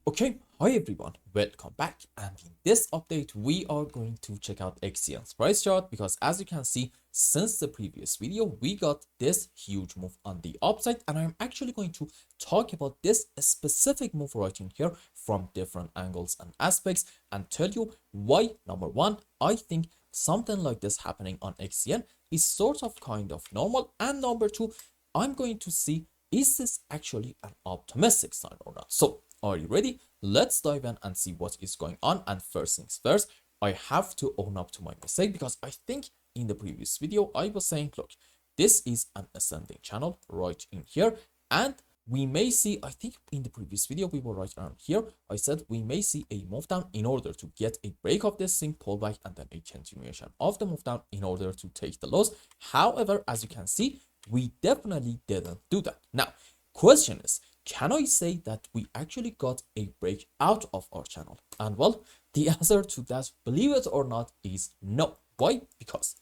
Okay, hi everyone, welcome back, and in this update we are going to check out XCN's price chart because as you can see, since the previous video we got this huge move on the upside, and I'm actually going to talk about this specific move right in here from different angles and aspects and tell you why. Number one, I think something like this happening on XCN is sort of kind of normal, and number two, I'm going to see is this actually an optimistic sign or not. So are you ready? Let's dive in and see what is going on. And first things first, I have to own up to my mistake because I think in the previous video I was saying, look, this is an ascending channel right in here, and we may see, I think in the previous video we were right around here, I said we may see a move down in order to get a break of this thing, pullback, and then a continuation of the move down in order to take the loss. However, as you can see, we definitely didn't do that. Now, question is, can I say that we actually got a break out of our channel? And well, the answer to that, believe it or not, is no. Why? Because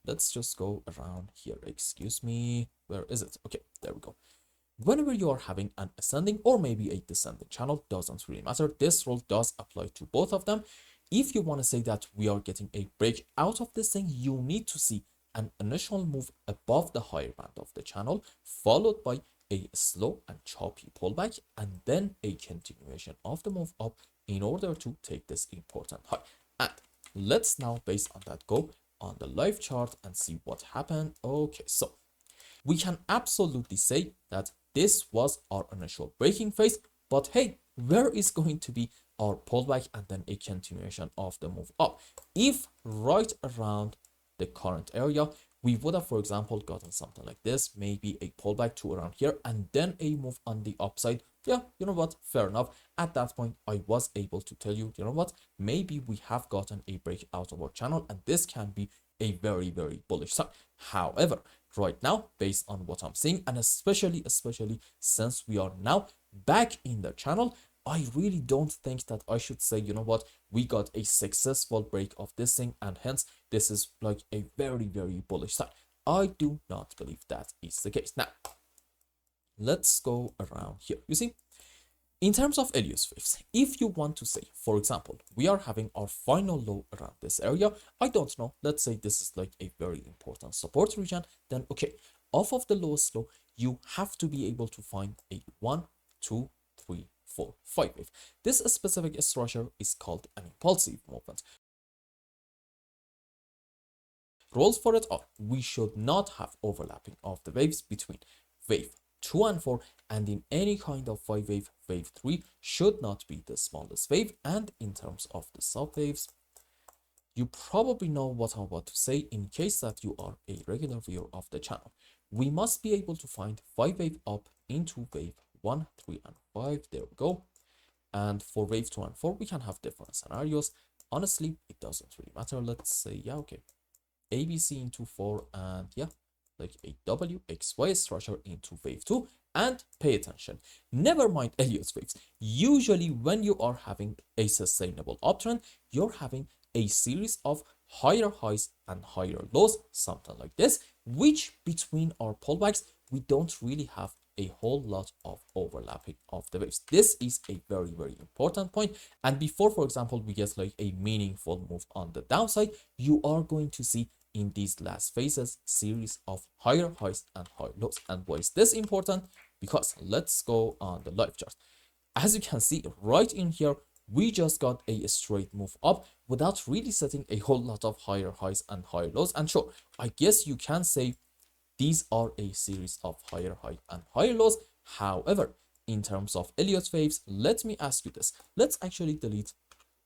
let's just go around here. Excuse me. Where is it? Okay, there we go. Whenever you are having an ascending or maybe a descending channel, doesn't really matter. This rule does apply to both of them. If you want to say that we are getting a break out of this thing, you need to see an initial move above the higher band of the channel, followed by a slow and choppy pullback, and then a continuation of the move up in order to take this important high. And let's now, based on that, go on the live chart and see what happened. Okay, so we can absolutely say that this was our initial breaking phase, but hey, where is going to be our pullback and then a continuation of the move up? If right around the current area, we would have, for example, gotten something like this, maybe a pullback to around here, and then a move on the upside. Yeah, you know what? Fair enough. At that point, I was able to tell you, you know what? Maybe we have gotten a break out of our channel, and this can be a very, very bullish sign. However, right now, based on what I'm seeing, and especially since we are now back in the channel, I really don't think that I should say, you know what, we got a successful break of this thing, and hence this is like a very, very bullish sign. I do not believe that is the case. Now, let's go around here. You see, in terms of Elliott waves, if you want to say, for example, we are having our final low around this area, I don't know, let's say this is like a very important support region, then okay, off of the lowest low, you have to be able to find a 1, 2, 3, 4, 5 wave. This specific structure is called an impulsive movement. Rules for it are, we should not have overlapping of the waves between wave 2 and 4, and in any kind of 5 wave, wave 3 should not be the smallest wave. And in terms of the subwaves, you probably know what I'm about to say in case that you are a regular viewer of the channel. We must be able to find 5 wave up into wave 1, 3, and 5. There we go. And for wave 2 and 4, we can have different scenarios. Honestly, it doesn't really matter. Let's say, yeah, okay, ABC into 4, and yeah, like a WXY structure into wave 2. And pay attention, never mind Elliott waves. Usually when you are having a sustainable uptrend, you're having a series of higher highs and higher lows, something like this, which between our pullbacks, we don't really have a whole lot of overlapping of the waves. This is a very, very important point. And before, for example, we get like a meaningful move on the downside, you are going to see in these last phases series of higher highs and higher lows. And why is this important? Because let's go on the live chart. As you can see right in here, we just got a straight move up without really setting a whole lot of higher highs and higher lows. And sure, I guess you can say these are a series of higher high and higher lows. However, in terms of Elliott waves, let me ask you this. Let's actually delete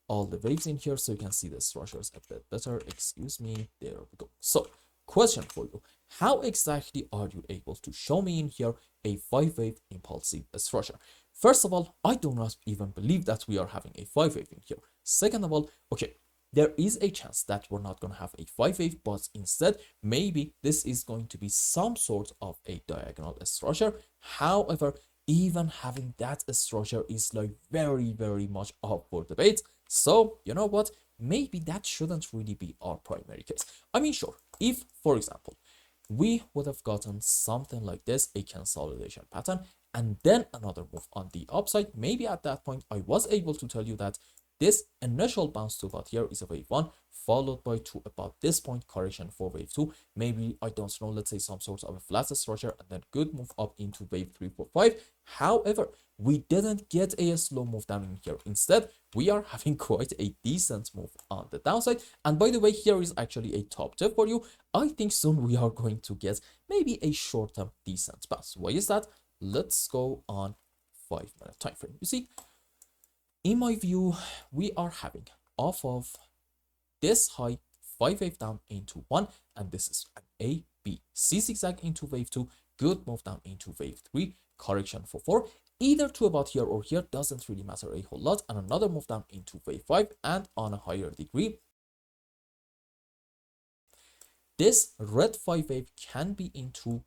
all the waves in here so you can see the structures a bit better. Excuse me. There we go. So, question for you. How exactly are you able to show me in here a 5-wave impulsive structure? First of all, I do not even believe that we are having a 5-wave in here. Second of all, okay, there is a chance that we're not going to have a 5-wave, but instead, maybe this is going to be some sort of a diagonal structure. However, even having that structure is like very, very much up for debate. So, you know what? Maybe that shouldn't really be our primary case. I mean, sure, if, for example, we would have gotten something like this, a consolidation pattern, and then another move on the upside. Maybe at that point I was able to tell you that this initial bounce to about here is a wave 1, followed by to about this point correction for wave 2. Maybe, I don't know, let's say some sort of a flat structure, and then good move up into wave 3, 4, 5. However, we didn't get a slow move down in here. Instead, we are having quite a decent move on the downside. And by the way, here is actually a top tip for you. I think soon we are going to get maybe a short-term decent bounce. Why is that? Let's go on 5-minute time frame. You see, in my view, we are having off of this high 5 wave down into 1, and this is an A, B, C zigzag into wave 2, good move down into wave 3, correction for 4, either to about here or here, doesn't really matter a whole lot, and another move down into wave 5, and on a higher degree, this red 5 wave can be into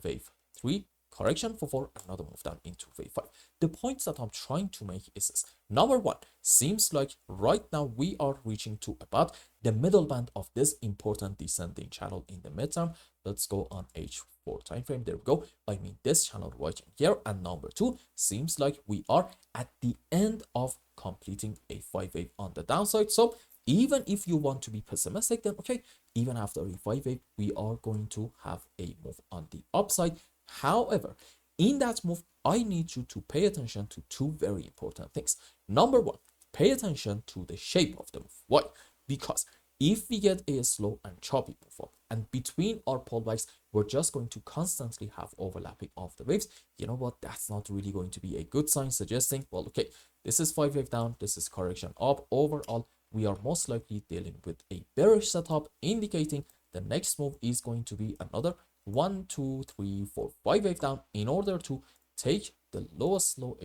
wave 3, correction for 4, another move down into wave 5. The points that I'm trying to make is this. Number one, seems like right now we are reaching to about the middle band of this important descending channel in the midterm. Let's go on H4 time frame. There we go. I mean this channel right in here. And number two, seems like we are at the end of completing a 5 wave on the downside. So even if you want to be pessimistic, then okay, even after a 5 wave, we are going to have a move on the upside. However, in that move, I need you to pay attention to two very important things. Number one, pay attention to the shape of the move. Why? Because if we get a slow and choppy move up, and between our pullbacks, we're just going to constantly have overlapping of the waves, you know what? That's not really going to be a good sign, suggesting, well, okay, this is 5 wave down, this is correction up. Overall, we are most likely dealing with a bearish setup, indicating the next move is going to be another 1, 2, 3, 4, 5 wave down in order to take the lowest low,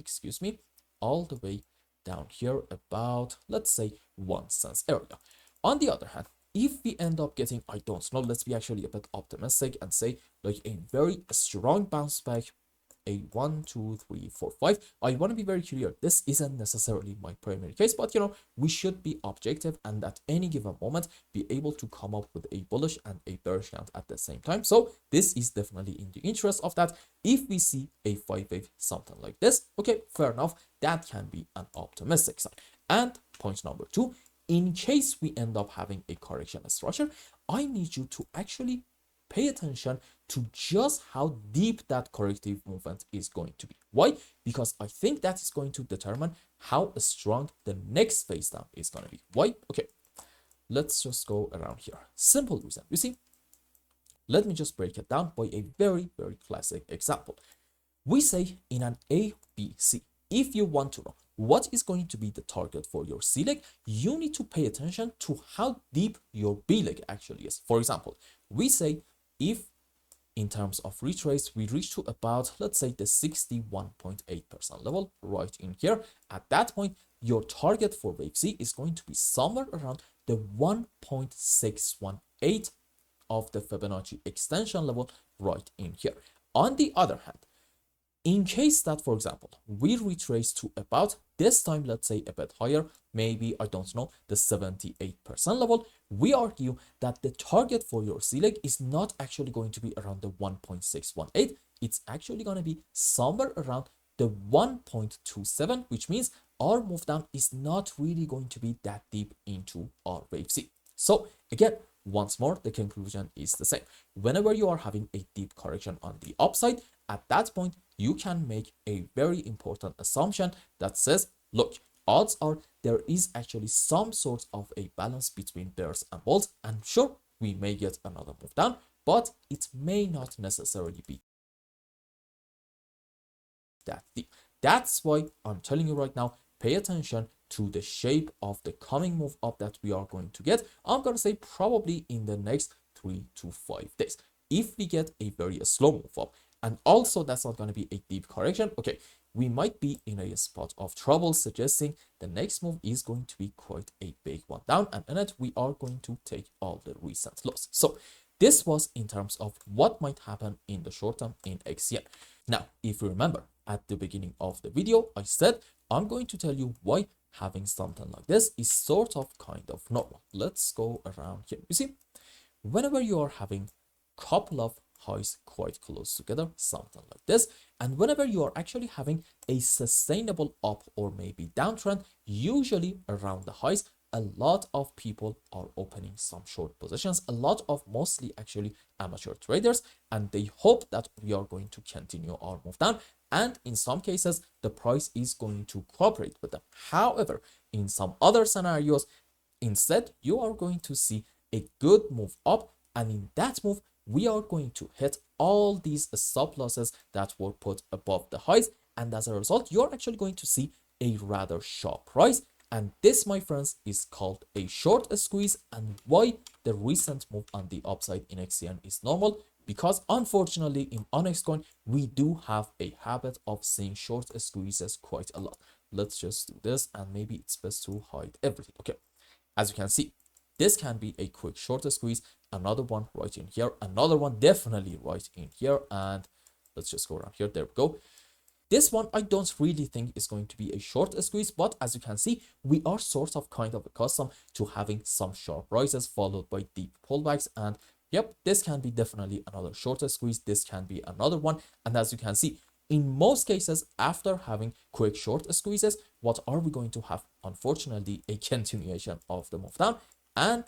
all the way down here about, let's say, 1 cent area. On the other hand, if we end up getting, I don't know, let's be actually a bit optimistic and say like a very strong bounce back, a 1, 2, 3, 4, 5. I want to be very clear, this isn't necessarily my primary case, but you know, we should be objective and at any given moment be able to come up with a bullish and a bearish count at the same time. So this is definitely in the interest of that. If we see a 5 wave, something like this, okay, fair enough, that can be an optimistic sign. And point number two, in case we end up having a correction structure, I need you to actually pay attention to just how deep that corrective movement is going to be. Why? Because I think that is going to determine how strong the next phase down is going to be. Why? Okay, let's just go around here. Simple reason. You see, let me just break it down by a very, very classic example. We say in an ABC, if you want to know what is going to be the target for your C leg, you need to pay attention to how deep your B leg actually is. For example, we say if in terms of retrace, we reach to about, let's say, the 61.8% level right in here. At that point, your target for wave C is going to be somewhere around the 1.618 of the Fibonacci extension level right in here. On the other hand, in case that, for example, we retrace to about this time, let's say a bit higher, maybe, I don't know, the 78% level, we argue that the target for your C leg is not actually going to be around the 1.618. It's actually going to be somewhere around the 1.27, which means our move down is not really going to be that deep into our wave C. So again, once more, the conclusion is the same. Whenever you are having a deep correction on the upside, at that point, you can make a very important assumption that says, look, odds are there is actually some sort of a balance between bears and bulls, and sure, we may get another move down, but it may not necessarily be that deep. That's why I'm telling you right now, pay attention to the shape of the coming move up that we are going to get. I'm going to say probably in the next 3 to 5 days. If we get a very slow move up, and also that's not going to be a deep correction, okay, we might be in a spot of trouble, suggesting the next move is going to be quite a big one down, and in it we are going to take all the recent loss. So this was in terms of what might happen in the short term in XCN. Now, if you remember at the beginning of the video, I said I'm going to tell you why having something like this is sort of kind of normal. Let's go around here. You see, whenever you are having couple of highs quite close together, something like this. And whenever you are actually having a sustainable up or maybe downtrend, usually around the highs, a lot of people are opening some short positions, a lot of mostly actually amateur traders, and they hope that we are going to continue our move down. And in some cases, the price is going to cooperate with them. However, in some other scenarios, instead, you are going to see a good move up, and in that move, we are going to hit all these stop losses that were put above the highs, and as a result, you're actually going to see a rather sharp rise. And this, my friends, is called a short squeeze. And why the recent move on the upside in XCN is normal? Because unfortunately in ONYX coin, we do have a habit of seeing short squeezes quite a lot. Let's just do this, and maybe it's best to hide everything. Okay, as you can see, this can be a quick short squeeze, another one right in here, another one definitely right in here, and let's just go around here. There we go. This one I don't really think is going to be a short squeeze, but as you can see, we are sort of kind of accustomed to having some sharp rises followed by deep pullbacks. And yep, this can be definitely another short squeeze. This can be another one. And as you can see, in most cases, after having quick short squeezes, what are we going to have? Unfortunately, a continuation of the move down. And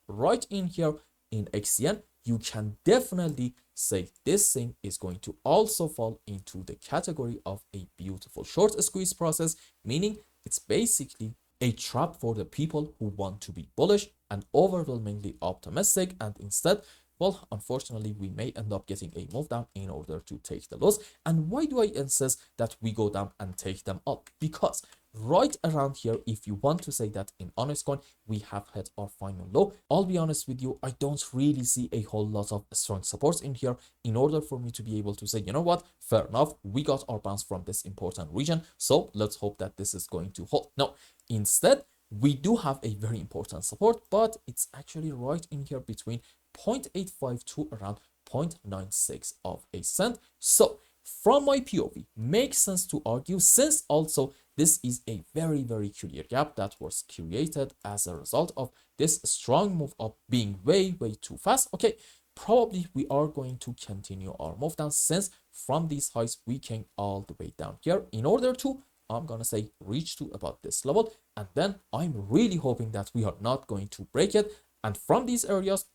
right in here in XCN, you can definitely say this thing is going to also fall into the category of a beautiful short squeeze process, meaning it's basically a trap for the people who want to be bullish and overwhelmingly optimistic, and instead, well, unfortunately, we may end up getting a move down in order to take the loss. And why do I insist that we go down and take them up? Because right around here, if you want to say that in ONYX coin, we have hit our final low, I'll be honest with you, I don't really see a whole lot of strong supports in here in order for me to be able to say, you know what, fair enough, we got our bounce from this important region, so let's hope that this is going to hold. No, instead, we do have a very important support, but it's actually right in here between 0.85 to around 0.96 of a cent. So from my POV, makes sense to argue, since also this is a very, very clear gap that was created as a result of this strong move up being way, way too fast. Okay, probably we are going to continue our move down, since from these highs we came all the way down here in order to, I'm gonna say, reach to about this level, and then I'm really hoping that we are not going to break it, and from these areas,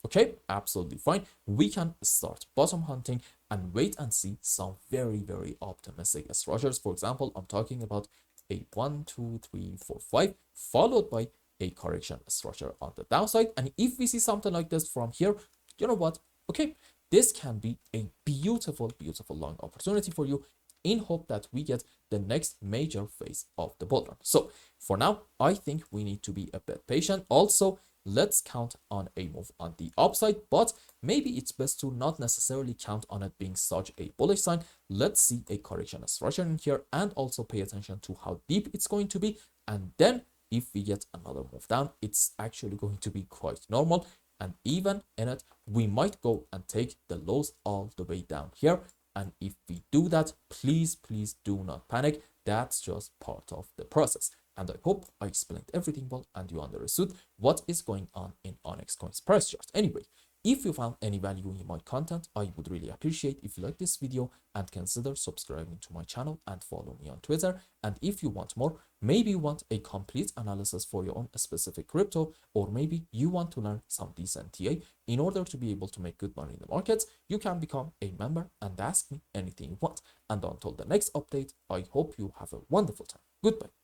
okay, absolutely fine, we can start bottom hunting and wait and see some very, very optimistic structures. For example, I'm talking about a 1, 2, 3, 4, 5 followed by a correction structure on the downside. And if we see something like this from here, you know what, okay, this can be a beautiful, beautiful long opportunity for you, in hope that we get the next major phase of the bull run. So for now, I think we need to be a bit patient. Also, let's count on a move on the upside, but maybe it's best to not necessarily count on it being such a bullish sign. Let's see a correction structure in here and also pay attention to how deep it's going to be. And then if we get another move down, it's actually going to be quite normal. And even in it, we might go and take the lows all the way down here. And if we do that, please, please do not panic. That's just part of the process. And I hope I explained everything well and you understood what is going on in ONYX coin's price chart. Anyway, if you found any value in my content, I would really appreciate if you like this video and consider subscribing to my channel and follow me on Twitter. And if you want more, maybe you want a complete analysis for your own specific crypto, or maybe you want to learn some decent TA in order to be able to make good money in the markets, you can become a member and ask me anything you want. And until the next update, I hope you have a wonderful time. Goodbye.